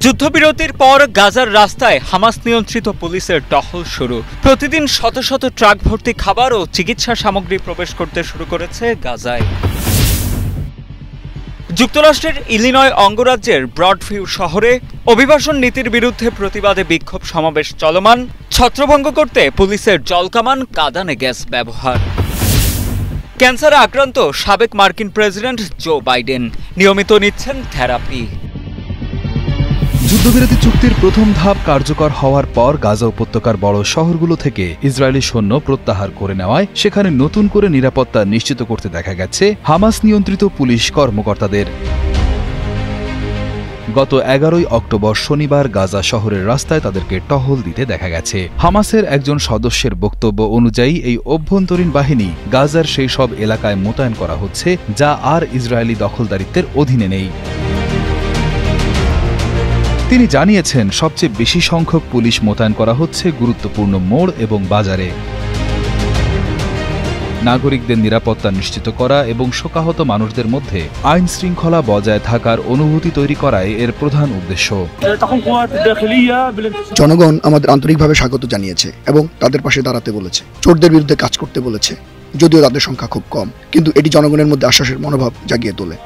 যুদ্ধবিরতির পর গাজার রাস্তায় হামাস নিয়ন্ত্রিত পুলিশের টহল শুরু। প্রতিদিন শত শত ট্রাক ভর্তি খাবার ও চিকিৎসা সামগ্রী প্রবেশ করতে শুরু করেছে গাজায়। যুক্তরাষ্ট্রের ইলিনয় অঙ্গরাজ্যের ব্রডভিউ শহরে অভিবাসন নীতির বিরুদ্ধে প্রতিবাদে বিক্ষোভ সমাবেশ চলমান। ছত্রভঙ্গ করতে পুলিশের জলকামান, কাঁদানে গ্যাস ব্যবহার। ক্যান্সারে আক্রান্ত সাবেক মার্কিন প্রেসিডেন্ট জো বাইডেন নিয়মিত নিচ্ছেন থেরাপি। যুদ্ধবিরতি চুক্তির প্রথম ধাপ কার্যকর হওয়ার পর গাজা উপত্যকার বড় শহরগুলো থেকে ইসরায়েলি সৈন্য প্রত্যাহার করে নেওয়ায় সেখানে নতুন করে নিরাপত্তা নিশ্চিত করতে দেখা গেছে হামাস নিয়ন্ত্রিত পুলিশ কর্মকর্তাদের। গত 11 অক্টোবর শনিবার গাজা শহরের রাস্তায় তাদেরকে টহল দিতে দেখা গেছে। হামাসের একজন সদস্যের বক্তব্য অনুযায়ী এই অভ্যন্তরীণ বাহিনী গাজার সেই সব এলাকায় মোতায়েন করা হচ্ছে যা আর ইসরায়েলি দখলদারিত্বের অধীনে নেই। তিনি জানিয়েছেন, সবচেয়ে বেশি সংখ্যক পুলিশ মোতায়েন করা হচ্ছে গুরুত্বপূর্ণ মোড় এবং বাজারে। নাগরিকদের নিরাপত্তা নিশ্চিত করা এবং শোকাহত মানুষদের মধ্যে আইন শৃঙ্খলা বজায় থাকার অনুভূতি তৈরি করাই এর প্রধান উদ্দেশ্য। জনগণ আমাদের আন্তরিকভাবে স্বাগত জানিয়েছে এবং তাদের পাশে দাঁড়াতে বলেছে, চোরদের বিরুদ্ধে কাজ করতে বলেছে। যদিও তাদের সংখ্যা খুব কম, কিন্তু এটি জনগণের মধ্যে আশ্বাসের মনোভাব জাগিয়ে তোলে।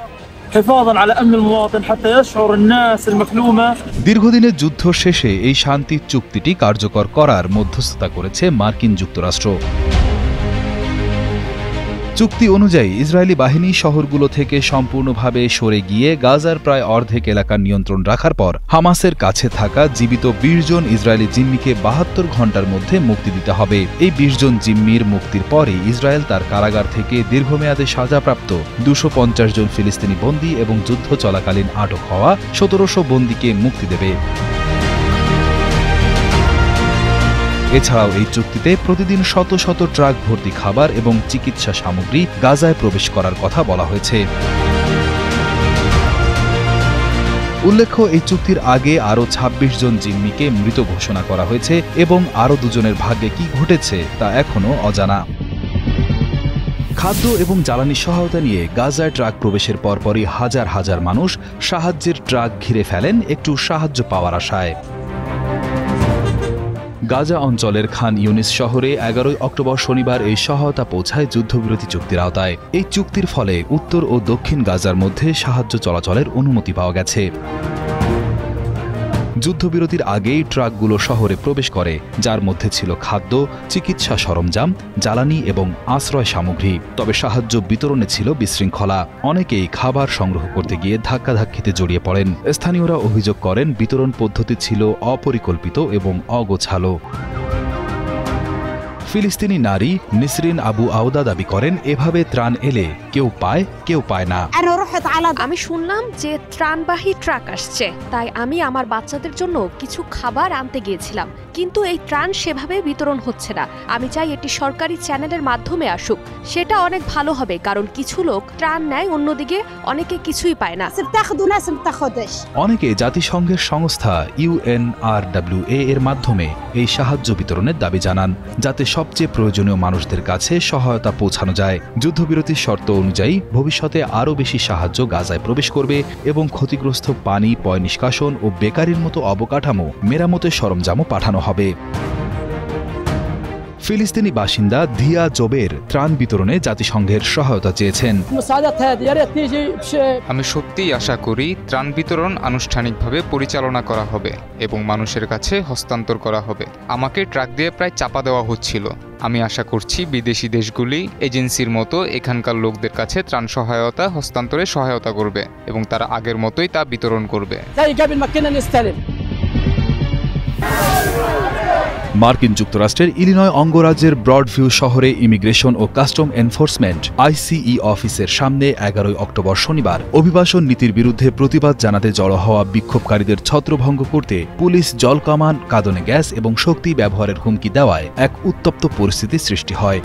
দীর্ঘদিনের যুদ্ধ শেষে এই শান্তি চুক্তিটি কার্যকর করার মধ্যস্থতা করেছে মার্কিন যুক্তরাষ্ট্র। চুক্তি অনুযায়ী ইসরায়েলি বাহিনী শহরগুলো থেকে সম্পূর্ণভাবে সরে গিয়ে গাজার প্রায় অর্ধেক এলাকার নিয়ন্ত্রণ রাখার পর হামাসের কাছে থাকা জীবিত 20 জন ইসরায়েলি জিম্মিকে 72 ঘণ্টার মধ্যে মুক্তি দিতে হবে। এই 20 জন জিম্মির মুক্তির পরই ইসরায়েল তার কারাগার থেকে দীর্ঘমেয়াদে সাজাপ্রাপ্ত 250 জন ফিলিস্তিনি বন্দী এবং যুদ্ধ চলাকালীন আটক হওয়া 1700 বন্দীকে মুক্তি দেবে। এছাড়াও এই চুক্তিতে প্রতিদিন শত শত ট্রাক ভর্তি খাবার এবং চিকিৎসা সামগ্রী গাজায় প্রবেশ করার কথা বলা হয়েছে। উল্লেখ্য, এই চুক্তির আগে আরও 26 জন জিম্মিকে মৃত ঘোষণা করা হয়েছে এবং আরও 2 জনের ভাগ্যে কি ঘটেছে তা এখনও অজানা। খাদ্য এবং জ্বালানি সহায়তা নিয়ে গাজায় ট্রাক প্রবেশের পরপরই হাজার হাজার মানুষ সাহায্যের ট্রাক ঘিরে ফেলেন একটু সাহায্য পাওয়ার আশায়। গাজা অঞ্চলের খান ইউনিস শহরে 11 অক্টোবর শনিবার এই সহায়তা পৌঁছায় যুদ্ধবিরতি চুক্তির আওতায়। এই চুক্তির ফলে উত্তর ও দক্ষিণ গাজার মধ্যে সাহায্য চলাচলের অনুমতি পাওয়া গেছে। যুদ্ধবিরতির আগেই ট্রাকগুলো শহরে প্রবেশ করে, যার মধ্যে ছিল খাদ্য, চিকিৎসা সরঞ্জাম, জ্বালানি এবং আশ্রয় সামগ্রী। তবে সাহায্য বিতরণে ছিল বিশৃঙ্খলা। অনেকেই খাবার সংগ্রহ করতে গিয়ে ধাক্কাধাক্কিতে জড়িয়ে পড়েন। স্থানীয়রা অভিযোগ করেন, বিতরণ পদ্ধতি ছিল অপরিকল্পিত এবং অগোছালো। ফিলিস্তিনি নারী নিসরিন আবু আওদা দাবি করেন, এভাবে ত্রাণ এলে কেউ পায়, কেউ পায় না। আমি শুনলাম যে ত্রাণবাহী ট্রাক আসছে, তাই আমি আমার বাচ্চাদের জন্য কিছু খাবার আনতে গিয়েছিলাম, কিন্তু এই ত্রাণ সেভাবে বিতরণ হচ্ছে না। আমি চাই এটি সরকারি চ্যানেলের মাধ্যমে আসুক, সেটা অনেক ভালো হবে, কারণ কিছু লোক ত্রাণ নেয়, অন্যদিকে অনেকে কিছুই পায় না। অনেকে জাতিসংঘের সংস্থা UNRWA এর মাধ্যমে এই সাহায্য বিতরণের দাবি জানান, যাতে সবচেয়ে প্রয়োজনীয় মানুষদের কাছে সহায়তা পৌঁছানো যায়। যুদ্ধবিরতির শর্ত অনুযায়ী ভবিষ্যতে আরও বেশি সাহায্য গাজায় প্রবেশ করবে এবং ক্ষতিগ্রস্ত পানি, পয় নিষ্কাশন ও বেকারির মতো অবকাঠামো মেরামতের সরঞ্জামও পাঠানো হবে। ফিলিস্তিনি বাসিন্দা ধিয়া জোবের ত্রাণ বিতরণে জাতিসংঘের সহায়তা চেয়েছেন। আমি সত্যিই আশা করি ত্রাণ বিতরণ আনুষ্ঠানিকভাবে পরিচালনা করা হবে এবং মানুষের কাছে হস্তান্তর করা হবে। আমাকে ট্রাক দিয়ে প্রায় চাপা দেওয়া হচ্ছিল। আমি আশা করছি বিদেশি দেশগুলি এজেন্সির মতো এখানকার লোকদের কাছে ত্রাণ সহায়তা হস্তান্তরে সহায়তা করবে এবং তারা আগের মতোই তা বিতরণ করবে। মার্কিন যুক্তরাষ্ট্রের ইলিনয় অঙ্গরাজ্যের ব্রডভিউ শহরে ইমিগ্রেশন ও কাস্টম এনফোর্সমেন্ট ICE অফিসের সামনে 11 অক্টোবর শনিবার অভিবাসন নীতির বিরুদ্ধে প্রতিবাদ জানাতে জড়ো হওয়া বিক্ষোভকারীদের ছত্রভঙ্গ করতে পুলিশ জলকামান, কাঁদানে গ্যাস এবং শক্তি ব্যবহারের হুমকি দেওয়ায় এক উত্তপ্ত পরিস্থিতি সৃষ্টি হয়।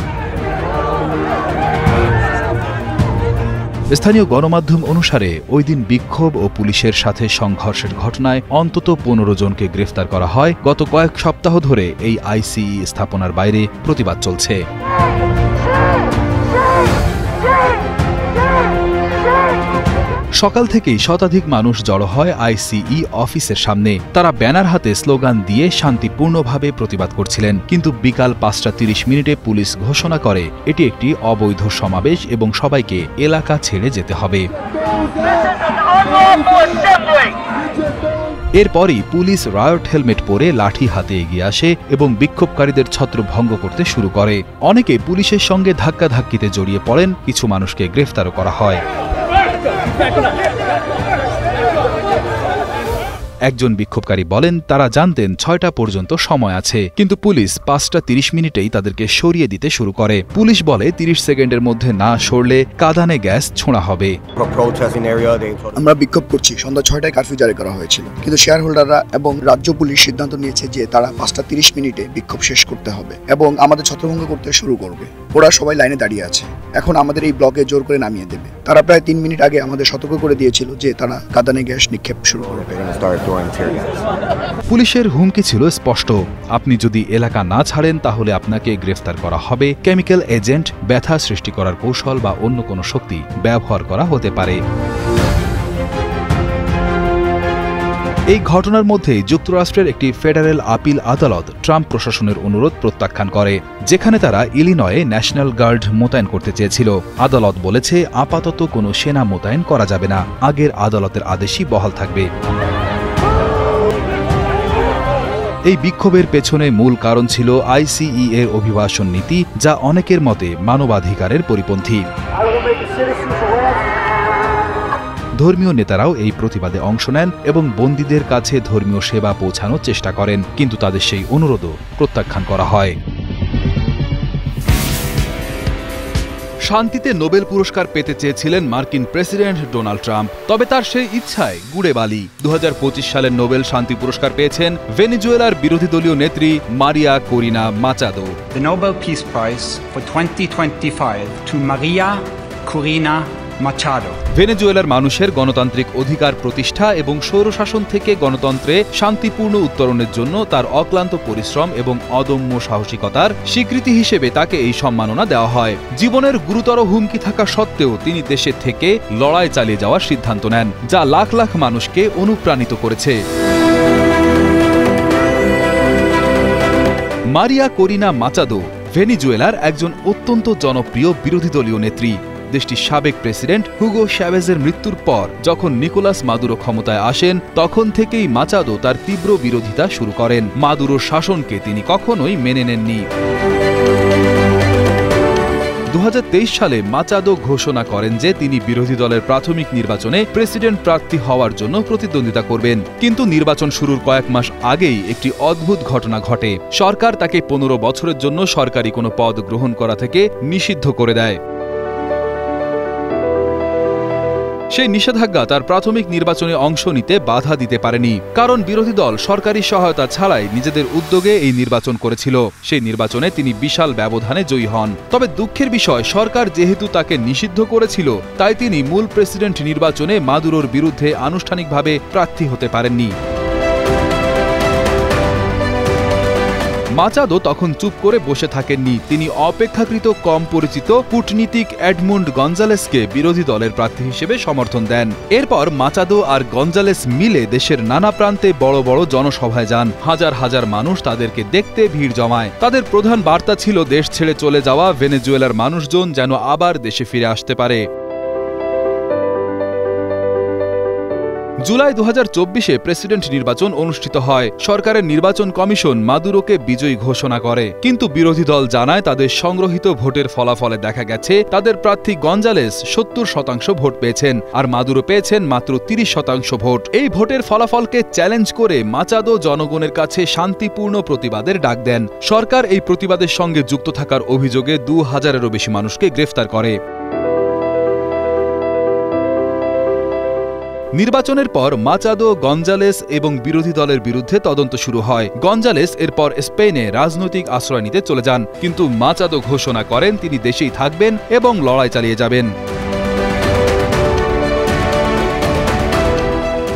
স্থানীয় গণমাধ্যম অনুসারে ওই দিন বিক্ষোভ ও পুলিশের সাথে সংঘর্ষের ঘটনায় অন্তত 15 জনকে গ্রেফতার করা হয়। গত কয়েক সপ্তাহ ধরে এই ICE স্থাপনার বাইরে প্রতিবাদ চলছে। সকাল থেকেই শতাধিক মানুষ জড়ো হয় আইসিই অফিসের সামনে। তারা ব্যানার হাতে স্লোগান দিয়ে শান্তিপূর্ণভাবে প্রতিবাদ করছিলেন, কিন্তু বিকাল 5:30 মিনিটে পুলিশ ঘোষণা করে এটি একটি অবৈধ সমাবেশ এবং সবাইকে এলাকা ছেড়ে যেতে হবে। এরপরই পুলিশ রায়ট হেলমেট পরে লাঠি হাতে এগিয়ে আসে এবং বিক্ষোভকারীদের ছত্রভঙ্গ করতে শুরু করে। অনেকে পুলিশের সঙ্গে ধাক্কাধাক্কিতে জড়িয়ে পড়েন, কিছু মানুষকে গ্রেফতারও করা হয়। একজন বিক্ষোভকারী বলেন তারা জানতেন 6টা পর্যন্ত সময় আছে, কিন্তু পুলিশ 5:30 মিনিটেই তাদেরকে সরিয়ে দিতে শুরু করে। পুলিশ বলে 30 সেকেন্ডের মধ্যে না সরলে কাঁদানে গ্যাস ছোঁড়া হবে। আমরা বিক্ষোভ করছি, সন্ধ্যা 6টায় কারফিউ জারি করা হয়েছিল, কিন্তু শেয়ার হোল্ডাররা এবং রাজ্য পুলিশ সিদ্ধান্ত নিয়েছে যে তারা 5:30 মিনিটে বিক্ষোভ শেষ করতে হবে এবং আমাদের ছত্রভঙ্গ করতে শুরু করবে। ওরা সবাই লাইনে দাঁড়িয়ে আছে, এখন আমাদের এই ব্লকে জোর করে নামিয়ে দেবে। তারা প্রায় 3 মিনিট আগে আমাদের সতর্ক করে দিয়েছিল যে তারা কাঁদানে গ্যাস নিক্ষেপ শুরু করবে। পুলিশের হুমকি ছিল স্পষ্ট, আপনি যদি এলাকা না ছাড়েন তাহলে আপনাকে গ্রেফতার করা হবে। কেমিক্যাল এজেন্ট, ব্যথা সৃষ্টি করার কৌশল বা অন্য কোনো শক্তি ব্যবহার করা হতে পারে। এই ঘটনার মধ্যে যুক্তরাষ্ট্রের একটি ফেডারেল আপিল আদালত ট্রাম্প প্রশাসনের অনুরোধ প্রত্যাখ্যান করে, যেখানে তারা ইলিনয়ে ন্যাশনাল গার্ড মোতায়েন করতে চেয়েছিল। আদালত বলেছে আপাতত কোনো সেনা মোতায়েন করা যাবে না, আগের আদালতের আদেশই বহাল থাকবে। এই বিক্ষোভের পেছনে মূল কারণ ছিল আইসিই এর অভিবাসন নীতি, যা অনেকের মতে মানবাধিকারের পরিপন্থী। ধর্মীয় নেতারাও এই প্রতিবাদে অংশ নেন এবং বন্দীদের কাছে ধর্মীয় সেবা পৌঁছানোর চেষ্টা করেন, কিন্তু তাদের সেই অনুরোধও প্রত্যাখ্যান করা হয়। শান্তিতে নোবেল পুরস্কার পেতে চেয়েছিলেন মার্কিন প্রেসিডেন্ট ডোনাল্ড ট্রাম্প, তবে তার সেই ইচ্ছায় গুড়ে বালি। 2025 সালের নোবেল শান্তি পুরস্কার পেয়েছেন ভেনেজুয়েলার বিরোধী দলীয় নেত্রী মারিয়া Corina Machado. The Nobel Peace Prize for 2025 to Maria Corina Machado. ভেনেজুয়েলার মানুষের গণতান্ত্রিক অধিকার প্রতিষ্ঠা এবং স্বৈরশাসন থেকে গণতন্ত্রে শান্তিপূর্ণ উত্তরণের জন্য তার অক্লান্ত পরিশ্রম এবং অদম্য সাহসিকতার স্বীকৃতি হিসেবে তাকে এই সম্মাননা দেওয়া হয়। জীবনের গুরুতর হুমকি থাকা সত্ত্বেও তিনি দেশে থেকে লড়াই চালিয়ে যাওয়ার সিদ্ধান্ত নেন, যা লাখ লাখ মানুষকে অনুপ্রাণিত করেছে। মারিয়া কোরিনা মাচাদো ভেনেজুয়েলার একজন অত্যন্ত জনপ্রিয় বিরোধী দলীয় নেত্রী। দেশটির সাবেক প্রেসিডেন্ট হুগো চ্যাভেজের মৃত্যুর পর যখন নিকোলাস মাদুরো ক্ষমতায় আসেন, তখন থেকেই মাচাদো তার তীব্র বিরোধিতা শুরু করেন। মাদুরোর শাসনকে তিনি কখনোই মেনে নেননি। 2023 সালে মাচাদো ঘোষণা করেন যে তিনি বিরোধী দলের প্রাথমিক নির্বাচনে প্রেসিডেন্ট প্রার্থী হওয়ার জন্য প্রতিদ্বন্দ্বিতা করবেন, কিন্তু নির্বাচন শুরুর কয়েক মাস আগেই একটি অদ্ভুত ঘটনা ঘটে। সরকার তাকে 15 বছরের জন্য সরকারি কোনো পদ গ্রহণ করা থেকে নিষিদ্ধ করে দেয়। সেই নিষেধাজ্ঞা তার প্রাথমিক নির্বাচনে অংশ নিতে বাধা দিতে পারেনি, কারণ বিরোধী দল সরকারি সহায়তা ছাড়াই নিজেদের উদ্যোগে এই নির্বাচন করেছিল। সেই নির্বাচনে তিনি বিশাল ব্যবধানে জয়ী হন। তবে দুঃখের বিষয়, সরকার যেহেতু তাকে নিষিদ্ধ করেছিল, তাই তিনি মূল প্রেসিডেন্ট নির্বাচনে মাদুরোর বিরুদ্ধে আনুষ্ঠানিকভাবে প্রার্থী হতে পারেননি। মাচাদো তখন চুপ করে বসে থাকেননি। তিনি অপেক্ষাকৃত কম পরিচিত কূটনীতিক এডমুন্ড গঞ্জালেসকে বিরোধী দলের প্রার্থী হিসেবে সমর্থন দেন। এরপর মাচাদো আর গঞ্জালেস মিলে দেশের নানা প্রান্তে বড় বড় জনসভায় যান। হাজার হাজার মানুষ তাদেরকে দেখতে ভিড় জমায়। তাদের প্রধান বার্তা ছিল দেশ ছেড়ে চলে যাওয়া ভেনেজুয়েলার মানুষজন যেন আবার দেশে ফিরে আসতে পারে। জুলাই 2024-এ প্রেসিডেন্ট নির্বাচন অনুষ্ঠিত হয়। সরকারের নির্বাচন কমিশন মাদুরোকে বিজয়ী ঘোষণা করে, কিন্তু বিরোধী দল জানায় তাদের সংগ্রহীত ভোটের ফলাফলে দেখা গেছে তাদের প্রার্থী গঞ্জালেস 70% ভোট পেয়েছেন আর মাদুরো পেয়েছেন মাত্র 30% ভোট। এই ভোটের ফলাফলকে চ্যালেঞ্জ করে মাচাদো জনগণের কাছে শান্তিপূর্ণ প্রতিবাদের ডাক দেন। সরকার এই প্রতিবাদের সঙ্গে যুক্ত থাকার অভিযোগে 2000-এরও বেশি মানুষকে গ্রেফতার করে। নির্বাচনের পর মাচাদো, গঞ্জালেস এবং বিরোধী দলের বিরুদ্ধে তদন্ত শুরু হয়। গঞ্জালেস এরপর স্পেনে রাজনৈতিক আশ্রয় নিতে চলে যান, কিন্তু মাচাদো ঘোষণা করেন তিনি দেশেই থাকবেন এবং লড়াই চালিয়ে যাবেন।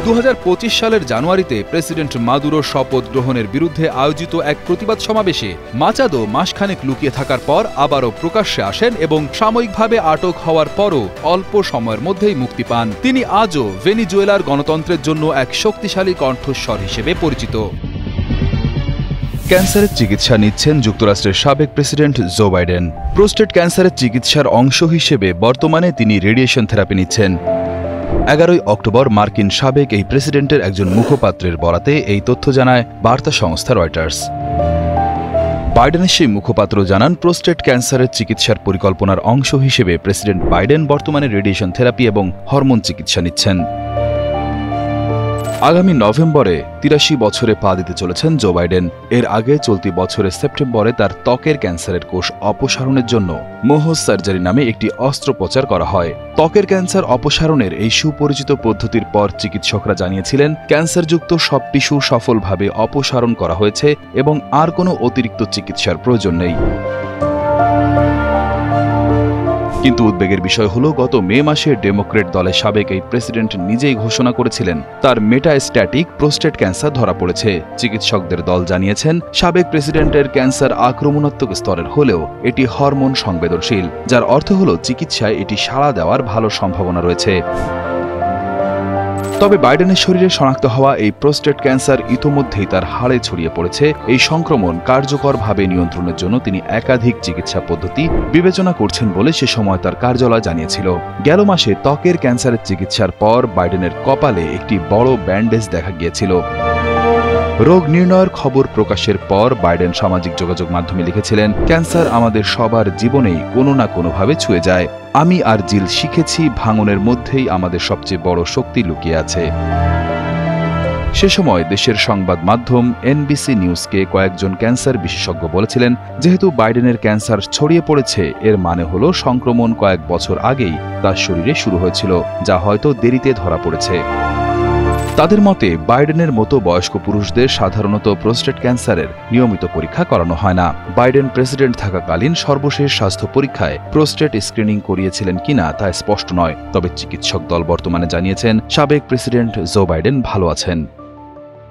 2025 সালের জানুয়ারিতে প্রেসিডেন্ট মাদুরো শপথ গ্রহণের বিরুদ্ধে আয়োজিত এক প্রতিবাদ সমাবেশে মাচাদো মাসখানেক লুকিয়ে থাকার পর আবারও প্রকাশ্যে আসেন এবং সাময়িকভাবে আটক হওয়ার পরও অল্প সময়ের মধ্যেই মুক্তি পান। তিনি আজও ভেনিজুয়েলার গণতন্ত্রের জন্য এক শক্তিশালী কণ্ঠস্বর হিসেবে পরিচিত। ক্যান্সারের চিকিৎসা নিচ্ছেন যুক্তরাষ্ট্রের সাবেক প্রেসিডেন্ট জো বাইডেন। প্রোস্টেট ক্যান্সারের চিকিৎসার অংশ হিসেবে বর্তমানে তিনি রেডিয়েশন থেরাপি নিচ্ছেন। 11 অক্টোবর মার্কিন সাবেক এই প্রেসিডেন্টের একজন মুখপাত্রের বরাতে এই তথ্য জানায় বার্তা সংস্থা রয়টার্স। বাইডেনের সেই মুখপাত্র জানান, প্রোস্টেট ক্যান্সারের চিকিৎসার পরিকল্পনার অংশ হিসেবে প্রেসিডেন্ট বাইডেন বর্তমানে রেডিয়েশন থেরাপি এবং হরমোন চিকিৎসা নিচ্ছেন। আগামী নভেম্বরে 83 বছরে পা দিতে চলেছেন জো বাইডেন। এর আগে চলতি বছরের সেপ্টেম্বরে তার ত্বকের ক্যান্সারের কোষ অপসারণের জন্য মোহজ সার্জারি নামে একটি অস্ত্রোপচার করা হয়। ত্বকের ক্যান্সার অপসারণের এই সুপরিচিত পদ্ধতির পর চিকিৎসকরা জানিয়েছিলেন, ক্যান্সারযুক্ত সব টিস্যু সফলভাবে অপসারণ করা হয়েছে এবং আর কোনো অতিরিক্ত চিকিৎসার প্রয়োজন নেই। কিন্তু উদ্বেগের বিষয় হল, গত মে মাসে ডেমোক্রেট দলের সাবেক এই প্রেসিডেন্ট নিজেই ঘোষণা করেছিলেন তার মেটাস্ট্যাটিক প্রোস্টেট ক্যান্সার ধরা পড়েছে। চিকিৎসকদের দল জানিয়েছেন, সাবেক প্রেসিডেন্টের ক্যান্সার আক্রমণাত্মক স্তরের হলেও এটি হরমোন সংবেদনশীল, যার অর্থ হল চিকিৎসায় এটি সাড়া দেওয়ার ভালো সম্ভাবনা রয়েছে। তবে বাইডেনের শরীরে শনাক্ত হওয়া এই প্রোস্টেট ক্যান্সার ইতোমধ্যেই তার হাড়ে ছড়িয়ে পড়েছে। এই সংক্রমণ কার্যকরভাবে নিয়ন্ত্রণের জন্য তিনি একাধিক চিকিৎসা পদ্ধতি বিবেচনা করছেন বলে সে সময় তার কার্যালয় জানিয়েছিল। গেল মাসে ত্বকের ক্যান্সারের চিকিৎসার পর বাইডেনের কপালে একটি বড় ব্যান্ডেজ দেখা গিয়েছিল। রোগ নির্ণয়ের খবর প্রকাশের পর বাইডেন সামাজিক যোগাযোগ মাধ্যমে লিখেছিলেন, ক্যান্সার আমাদের সবার জীবনেই কোনো না কোনোভাবে ছুঁয়ে যায়। আমি আর জিল শিখেছি, ভাঙনের মধ্যেই আমাদের সবচেয়ে বড় শক্তি লুকিয়ে আছে। সে সময় দেশের সংবাদ মাধ্যম এনবিসি নিউজকে কয়েকজন ক্যান্সার বিশেষজ্ঞ বলেছিলেন, যেহেতু বাইডেনের ক্যান্সার ছড়িয়ে পড়েছে, এর মানে হলো সংক্রমণ কয়েক বছর আগেই তার শরীরে শুরু হয়েছিল, যা হয়তো দেরিতে ধরা পড়েছে। তাদের মতে, বাইডেনের মতো বয়স্ক পুরুষদের সাধারণত প্রোস্টেট ক্যান্সারের নিয়মিত পরীক্ষা করানো হয় না। বাইডেন প্রেসিডেন্ট থাকাকালীন সর্বশেষ স্বাস্থ্য পরীক্ষায় প্রোস্টেট স্ক্রিনিং করিয়েছিলেন কিনা তা স্পষ্ট নয়। তবে চিকিৎসক দল বর্তমানে জানিয়েছেন, সাবেক প্রেসিডেন্ট জো বাইডেন ভালো আছেন।